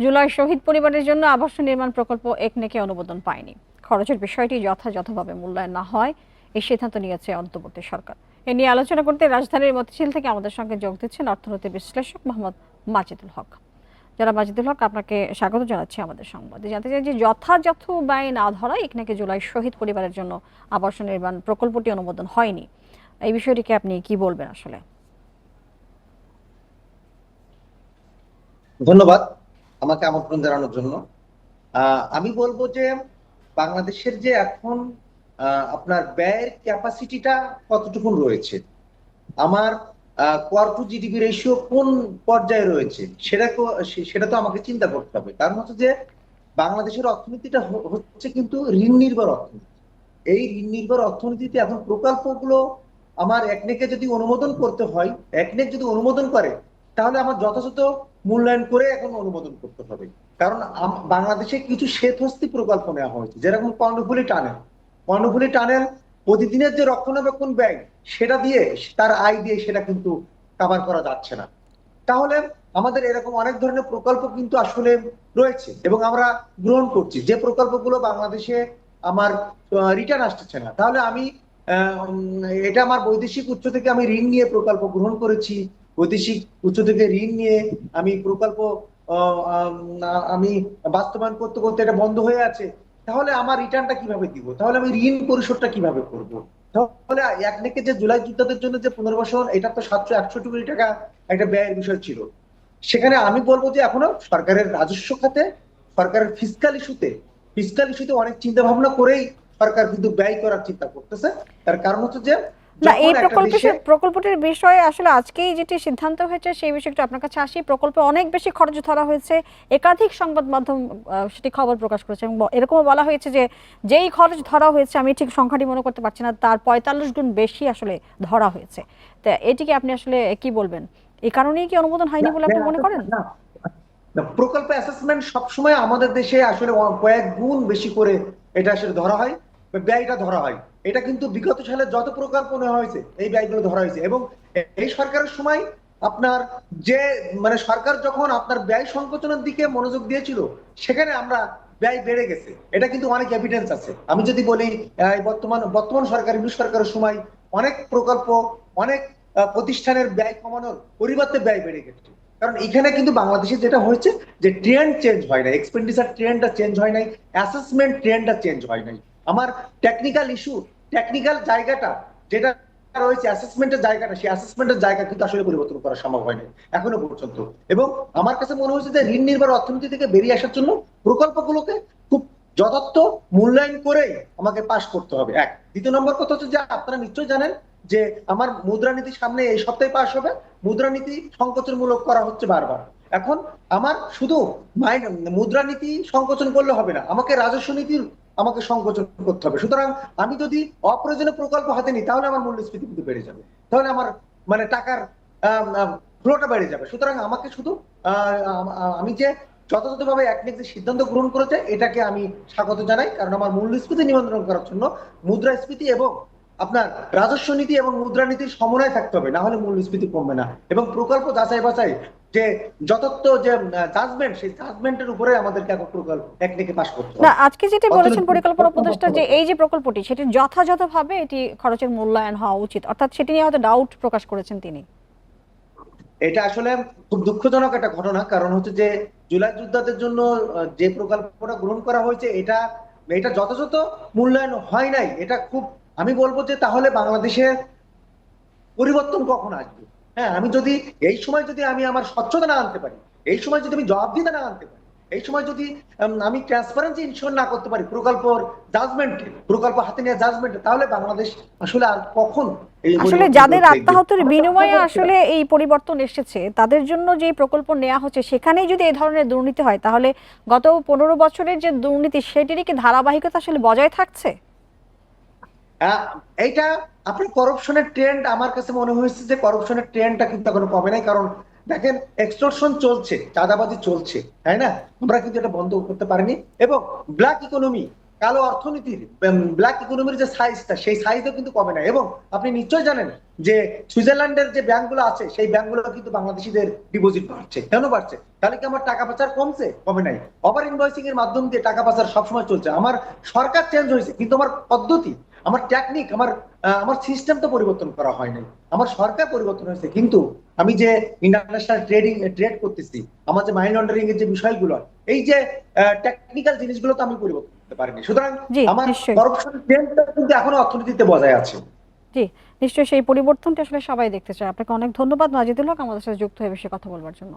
জুলাই শহীদ পরিবারের জন্য আবাসন নির্মাণ প্রকল্প একনেকে অনুমোদন পায়নি। খরচের বিষয়টি যথাযথভাবে মূল্যায়ন না হয় এই সিদ্ধান্ত নিয়েছে অন্তর্বর্তী সরকার। এ নিয়ে আলোচনা করতে রাজধানীর মতিঝিল থেকে আমাদের সঙ্গে যোগ দিচ্ছেন অর্থনীতি বিশ্লেষক মোহাম্মদ মাজিদুল হক। যারা মাজিদুল হক, আপনাকে স্বাগত জানাচ্ছি আমাদের সংবাদে। জানতে চাই যে যথাযথ ব্যয় না ধরায় একনেকে জুলাই শহীদ পরিবারের জন্য আবাসন নির্মাণ প্রকল্পটি অনুমোদন হয়নি। এই বিষয়টিকে আপনি কি বলবেন আসলে? ধন্যবাদ আমাকে আমন্ত্রণ জানানোর জন্য। আমি বলবো যে বাংলাদেশের যে এখন আপনার ব্যয়ের ক্যাপাসিটিটা কতটুকু রয়েছে, আমার কোয়ার টু জিডিপি রেশিও কোন পর্যায়ে রয়েছে সেটা তো আমাকে চিন্তা করতে হবে। কারণ হচ্ছে যে বাংলাদেশের অর্থনীতিটা হচ্ছে কিন্তু ঋণ নির্ভর অর্থনীতি। এই ঋণ নির্ভর অর্থনীতিতে এখন প্রকল্পগুলো আমার একনেকে যদি অনুমোদন করতে হয়, একনেক যদি অনুমোদন করে তাহলে আমার যথাযথ মূল্যায়ন করে এখন অনুমোদন করতে হবে। কারণ বাংলাদেশে কিছু শ্বেতহস্তি প্রকল্প নেওয়া হয়েছে, যেরকম কর্ণফুলী টানেল প্রতিদিনের যে রক্ষণাবেক্ষণ ব্যয় সেটা দিয়ে, তার আয় দিয়ে সেটা কিন্তু কাভার করা যাচ্ছে না। তাহলে আমাদের এরকম অনেক ধরনের প্রকল্প কিন্তু আসলে রয়েছে এবং আমরা গ্রহণ করছি, যে প্রকল্পগুলো বাংলাদেশে আমার রিটার্ন আসতেছে না। তাহলে আমি এটা আমার বৈদেশিক উৎস থেকে আমি ঋণ নিয়ে প্রকল্প গ্রহণ করেছি, বৈদেশিক উৎস থেকে ঋণ নিয়ে আমি প্রকল্প আমি বাস্তবায়ন করতে করতে এটা বন্ধ হয়ে আছে। তাহলে আমার রিটার্নটা কিভাবে দিব? তাহলে আমি ঋণ পরিশোধটা কিভাবে করব? তাহলে একদিকে যে জুলাই যোদ্ধাদের জন্য যে পুনর্বাসন, এটা তো 761 কোটি টাকা একটা ব্যয়ের বিষয় ছিল। সেখানে আমি বলবো যে এখনো সরকারের রাজস্ব খাতে, সরকারের ফিসকাল ইস্যুতে অনেক চিন্তা ভাবনা করেই সরকার কিন্তু ব্যয় করার চিন্তা করতেছে। তার কারণ হচ্ছে যে না, যখন এই একটা দেশে প্রকল্পটির বিষয়ে আসলে আজকেই যেটি সিদ্ধান্ত হয়েছে সেই বিষয়ে একটু আপনার কাছে আসি। প্রকল্পে অনেক বেশি খরচ ধরা হয়েছে, একাধিক সংবাদ মাধ্যম সেটি খবর প্রকাশ করেছে এবং এরকমও বলা হয়েছে যে যেই খরচ ধরা হয়েছে, আমি ঠিক সংখ্যাটি মনে করতে পারছি না, তার 45 গুণ বেশি আসলে ধরা হয়েছে। তা এটিকে আপনি আসলে কি বলবেন? এই কারণেই কি অনুমোদন হয়নি বলে আপনি মনে করেন? না, না, প্রকল্প অ্যাসেসমেন্ট সবসময় আমাদের দেশে আসলে কয়েক গুণ বেশি করে এটা আসলে ধরা হয়, ব্যয়টা ধরা হয়। এটা কিন্তু বিগত সালে যত প্রকল্প নেওয়া হয়েছে এই ব্যয়গুলো ধরা হয়েছে। এবং এই সরকারের সময় আপনার যে মানে সরকার যখন আপনার ব্যয় সংকোচনের দিকে মনোযোগ দিয়েছিল, সেখানে আমরা ব্যয় বেড়ে গেছে, এটা কিন্তু অনেক এভিডেন্স আছে। আমি যদি বলি বর্তমান বর্তমান সরকার, ইউনূস সরকারের সময় অনেক প্রকল্প, অনেক প্রতিষ্ঠানের ব্যয় কমানোর পরিবর্তে ব্যয় বেড়ে গেছে। কারণ এখানে কিন্তু বাংলাদেশে যেটা হয়েছে যে ট্রেন্ড চেঞ্জ হয় না, এক্সপেন্ডিচার ট্রেন্ডটা চেঞ্জ হয় নাই, অ্যাসেসমেন্ট ট্রেন্ডটা চেঞ্জ হয় নাই। আমার টেকনিক্যাল ইস্যু, টেকনিক্যাল জায়গাটা যেটা রয়েছে, অ্যাসেসমেন্টের জায়গাটা, সেই অ্যাসেসমেন্টের জায়গা কিন্তু আসলে পরিবর্তন করা সম্ভব হয়নি এখনো পর্যন্ত। এবং আমার কাছে মনে হয়েছে যে ঋণ নির্ভর অর্থনীতি থেকে বেরিয়ে আসার জন্য প্রকল্পগুলোকে খুব যথার্থ মূল্যায়ন করে আমাকে পাশ করতে হবে। এক, দ্বিতীয় নম্বর কথা হচ্ছে যে আপনারা নিশ্চয়ই জানেন যে আমার মুদ্রানীতি সামনে এই সপ্তাহে পাশ হবে। মুদ্রানীতি সংকোচনমূলক করা হচ্ছে বারবার। এখন আমার শুধু মুদ্রানীতি সংকোচন করলে হবে না, আমাকে রাজস্ব নীতির আমাকে সংকোচন করতে হবে। সুতরাং আমি যদি অপ্রয়োজনীয় প্রকল্প হাতে নিই তাহলে আমার মূল্যস্ফীতি কিন্তু বেড়ে যাবে, তাহলে আমার মানে টাকার ফ্লোটা বেড়ে যাবে। সুতরাং আমাকে শুধু আমি যে যথাযথভাবে একনেক যে সিদ্ধান্ত গ্রহণ করেছে এটাকে আমি স্বাগত জানাই। কারণ আমার মূল্যস্ফীতি নিয়ন্ত্রণ করার জন্য মুদ্রাস্ফীতি এবং আপনার রাজস্ব নীতি এবং মুদ্রানীতির সমন্বয় থাকতে হবে, না হলে মূল্যস্ফীতি কমবে না। এবং প্রকল্প যাচাই বাছাই যে যথার্থ যে জাজমেন্ট, সেই জাজমেন্টের উপরে আমাদেরকে এখন প্রকল্প একদিকে পাশ করতে না, হবে। আজকে যেটি বলেছেন পরিকল্পনা উপদেষ্টা যে অর্থনৈতিক এই যে প্রকল্পটি সেটি যথাযথভাবে এটি খরচের মূল্যায়ন হওয়া উচিত, অর্থাৎ সেটি নিয়ে হয়তো ডাউট প্রকাশ করেছেন তিনি। এটা আসলে খুব দুঃখজনক একটা ঘটনা। কারণ হচ্ছে যে জুলাই যোদ্ধাদের জন্য যে প্রকল্পটা গ্রহণ করা হয়েছে এটা এটা যথাযথ মূল্যায়ন হয় নাই। এটা খুব, আমি বলবো যে তাহলে বাংলাদেশের পরিবর্তন কখন আসবে? হ্যাঁ, আমি যদি এই সময় যদি আমি আমার স্বচ্ছতা না আনতে পারি, এই সময় যদি আমি জবাবদিহিতা না আনতে পারি, এই সময় যদি আমি ট্রান্সপারেন্সি ইনশিওর না করতে পারি প্রকল্পর জাজমেন্টে, প্রকল্প হাতে নেওয়া জাজমেন্টে, তাহলে বাংলাদেশ আসলে আর কখন এই আসলে পরিবর্তন যাদের দেখবে? আত্মাহতির আমরা তো আশা বিনিময়ে করছিলাম। আসলে এই পরিবর্তন এসেছে, তাদের জন্য যে প্রকল্প নেওয়া হচ্ছে সেখানেই যদি এই ধরনের দুর্নীতি হয়, তাহলে গত 15 বছরের যে দুর্নীতি সেটিরই কি ধারাবাহিকতা আসলে বজায় থাকছে? আহ, এইটা আপনার করাপশনের ট্রেন্ড, আমার কাছে মনে হয়েছে যে করাপশনের ট্রেন্ডটা কিন্তু এখনো কমে নাই। কারণ দেখেন, এক্সটর্শন চলছে, চাঁদাবাজি চলছে, তাই না? আমরা কিন্তু এটা বন্ধ করতে পারিনি। এবং ব্ল্যাক ইকোনমি, কালো অর্থনীতির ব্ল্যাক ইকোনমির যে সাইজটা সেই সাইজও কিন্তু কমে না। এবং আপনি নিশ্চয়ই জানেন যে সুইজারল্যান্ডের যে ব্যাংকগুলো আছে সেই ব্যাংকগুলো কিন্তু বাংলাদেশিদের ডিপোজিট বাড়ছে। কেন বাড়ছে? তাহলে কি আমার টাকা পাচার কমছে? কমে নাই। ওভার ইনভয়েসিং এর মাধ্যম দিয়ে টাকা পাচার সবসময় চলছে। আমার সরকার চেঞ্জ হয়েছে কিন্তু আমার পদ্ধতি, আমার টেকনিক, আমার সিস্টেম তো পরিবর্তন করা হয় নাই। আমার সরকার পরিবর্তন হয়েছে কিন্তু আমি যে ইন্টারন্যাশনাল ট্রেড করতেছি, আমার যে মানি লন্ডারিং এর যে বিষয়গুলো, এই যে টেকনিক্যাল জিনিসগুলো তো আমি পরিবর্তন করতে পারিনি। সুতরাং জি আমার নিশ্চয়ই। করাপশন ট্রেন্ডটা কিন্তু এখনো অর্থনীতিতে বজায় আছে। জি নিশ্চয়ই, সেই পরিবর্তনটা আসলে সবাই দেখতে চায়। আপনাকে অনেক ধন্যবাদ মাজেদুল হক আমাদের সাথে যুক্ত হয়ে বিষয়ে কথা বলবার জন্য।